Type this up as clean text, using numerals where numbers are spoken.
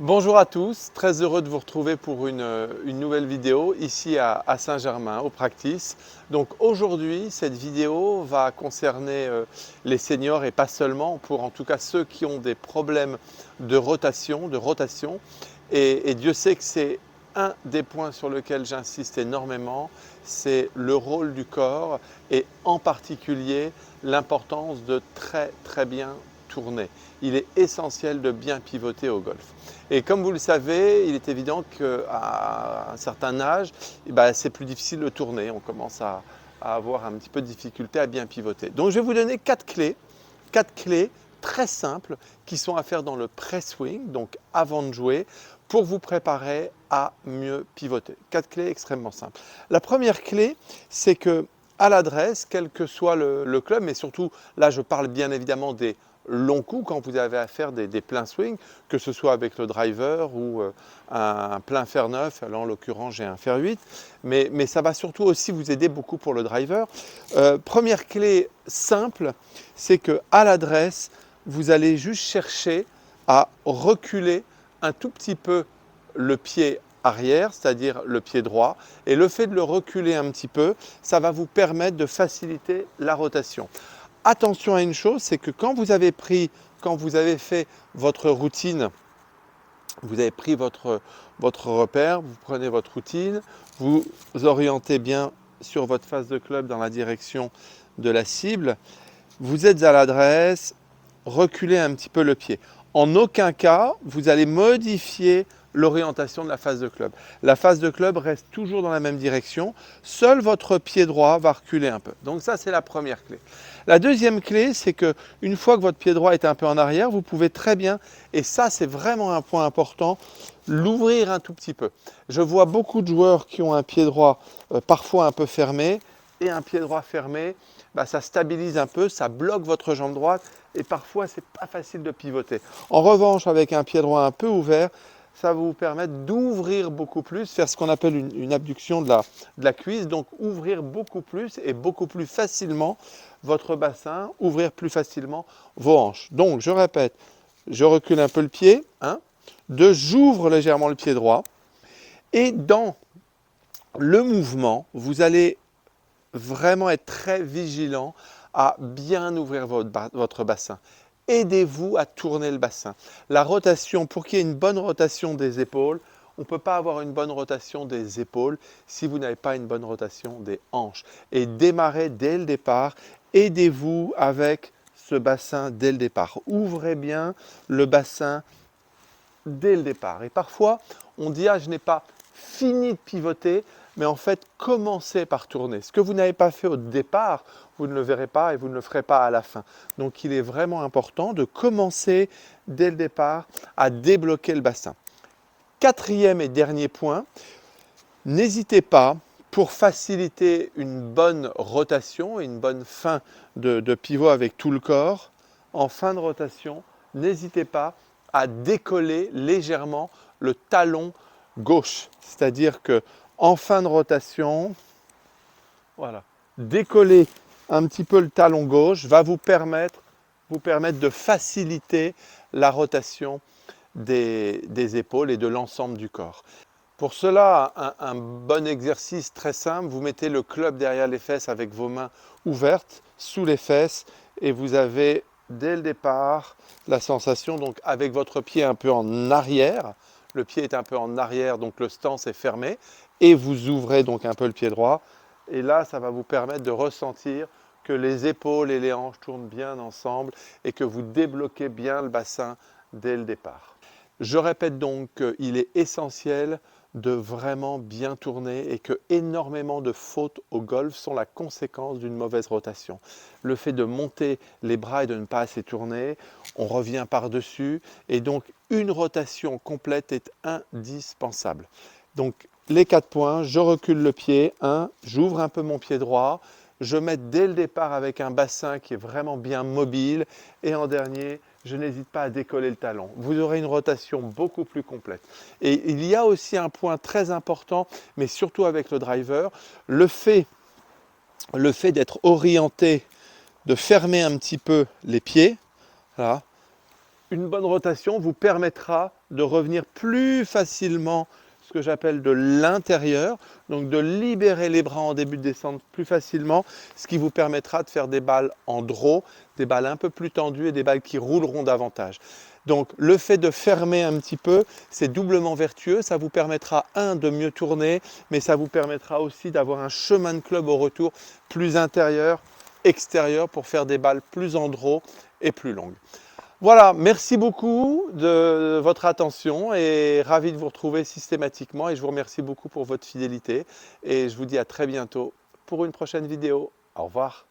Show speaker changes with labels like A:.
A: Bonjour à tous, très heureux de vous retrouver pour une nouvelle vidéo ici à Saint-Germain, au Practice. Donc aujourd'hui, cette vidéo va concerner les seniors et pas seulement, pour en tout cas ceux qui ont des problèmes de rotation. Et Dieu sait que c'est un des points sur lesquels j'insiste énormément, c'est le rôle du corps et en particulier l'importance de très bien tourner. Il est essentiel de bien pivoter au golf. Et comme vous le savez, il est évident qu'à un certain âge, c'est plus difficile de tourner. On commence à avoir un petit peu de difficulté à bien pivoter. Donc je vais vous donner quatre clés très simples qui sont à faire dans le pré-swing, donc avant de jouer, pour vous préparer à mieux pivoter. Quatre clés extrêmement simples. La première clé, c'est que à l'adresse, quel que soit le club, mais surtout là je parle bien évidemment des long coup quand vous avez à faire des pleins swing, que ce soit avec le driver ou un plein fer 9, alors en l'occurrence j'ai un fer 8, mais ça va surtout aussi vous aider beaucoup pour le driver. Première clé simple, c'est qu'à l'adresse, vous allez juste chercher à reculer un tout petit peu le pied arrière, c'est-à-dire le pied droit, et le fait de le reculer un petit peu, ça va vous permettre de faciliter la rotation. Attention à une chose, c'est que quand vous avez fait votre routine, vous avez pris votre repère, vous prenez votre routine, vous orientez bien sur votre face de club dans la direction de la cible, vous êtes à l'adresse, reculez un petit peu le pied. En aucun cas, vous allez modifier l'orientation de la face de club. La face de club reste toujours dans la même direction, seul votre pied droit va reculer un peu. Donc ça, c'est la première clé. La deuxième clé, c'est qu'une fois que votre pied droit est un peu en arrière, vous pouvez très bien, et ça c'est vraiment un point important, l'ouvrir un tout petit peu. Je vois beaucoup de joueurs qui ont un pied droit parfois un peu fermé, et un pied droit fermé, ça stabilise un peu, ça bloque votre jambe droite, et parfois c'est pas facile de pivoter. En revanche, avec un pied droit un peu ouvert, ça va vous permettre d'ouvrir beaucoup plus, faire ce qu'on appelle une abduction de la cuisse, donc ouvrir beaucoup plus et beaucoup plus facilement votre bassin, ouvrir plus facilement vos hanches. Donc, je répète, je recule un peu le pied, 1, 2, j'ouvre légèrement le pied droit, et dans le mouvement, vous allez vraiment être très vigilant à bien ouvrir votre bassin. Aidez-vous à tourner le bassin. La rotation, pour qu'il y ait une bonne rotation des épaules, on ne peut pas avoir une bonne rotation des épaules si vous n'avez pas une bonne rotation des hanches. Et démarrez dès le départ, aidez-vous avec ce bassin dès le départ. Ouvrez bien le bassin dès le départ. Et parfois, on dit « Ah, je n'ai pas fini de pivoter », mais en fait, commencez par tourner. Ce que vous n'avez pas fait au départ, vous ne le verrez pas et vous ne le ferez pas à la fin. Donc, il est vraiment important de commencer dès le départ à débloquer le bassin. Quatrième et dernier point, n'hésitez pas, pour faciliter une bonne rotation et une bonne fin de pivot avec tout le corps, en fin de rotation, n'hésitez pas à décoller légèrement le talon gauche. C'est-à-dire que en fin de rotation, voilà, décoller un petit peu le talon gauche va vous permettre de faciliter la rotation des épaules et de l'ensemble du corps. Pour cela, un bon exercice très simple, vous mettez le club derrière les fesses avec vos mains ouvertes sous les fesses et vous avez dès le départ la sensation, donc avec votre pied un peu en arrière, le pied est un peu en arrière, donc le stance est fermé, et vous ouvrez donc un peu le pied droit, et là ça va vous permettre de ressentir que les épaules et les hanches tournent bien ensemble et que vous débloquez bien le bassin dès le départ. Je répète donc qu'il est essentiel de vraiment bien tourner et que énormément de fautes au golf sont la conséquence d'une mauvaise rotation. Le fait de monter les bras et de ne pas assez tourner, on revient par-dessus et donc une rotation complète est indispensable. Donc les 4 points, je recule le pied, 1, j'ouvre un peu mon pied droit, je mets dès le départ avec un bassin qui est vraiment bien mobile et en dernier, je n'hésite pas à décoller le talon. Vous aurez une rotation beaucoup plus complète. Et il y a aussi un point très important, mais surtout avec le driver, le fait d'être orienté, de fermer un petit peu les pieds, voilà, une bonne rotation vous permettra de revenir plus facilement, ce que j'appelle de l'intérieur, donc de libérer les bras en début de descente plus facilement, ce qui vous permettra de faire des balles en draw, des balles un peu plus tendues et des balles qui rouleront davantage. Donc le fait de fermer un petit peu, c'est doublement vertueux, ça vous permettra de mieux tourner, mais ça vous permettra aussi d'avoir un chemin de club au retour plus intérieur, extérieur pour faire des balles plus en draw et plus longues. Voilà, merci beaucoup de votre attention et ravi de vous retrouver systématiquement et je vous remercie beaucoup pour votre fidélité et je vous dis à très bientôt pour une prochaine vidéo. Au revoir.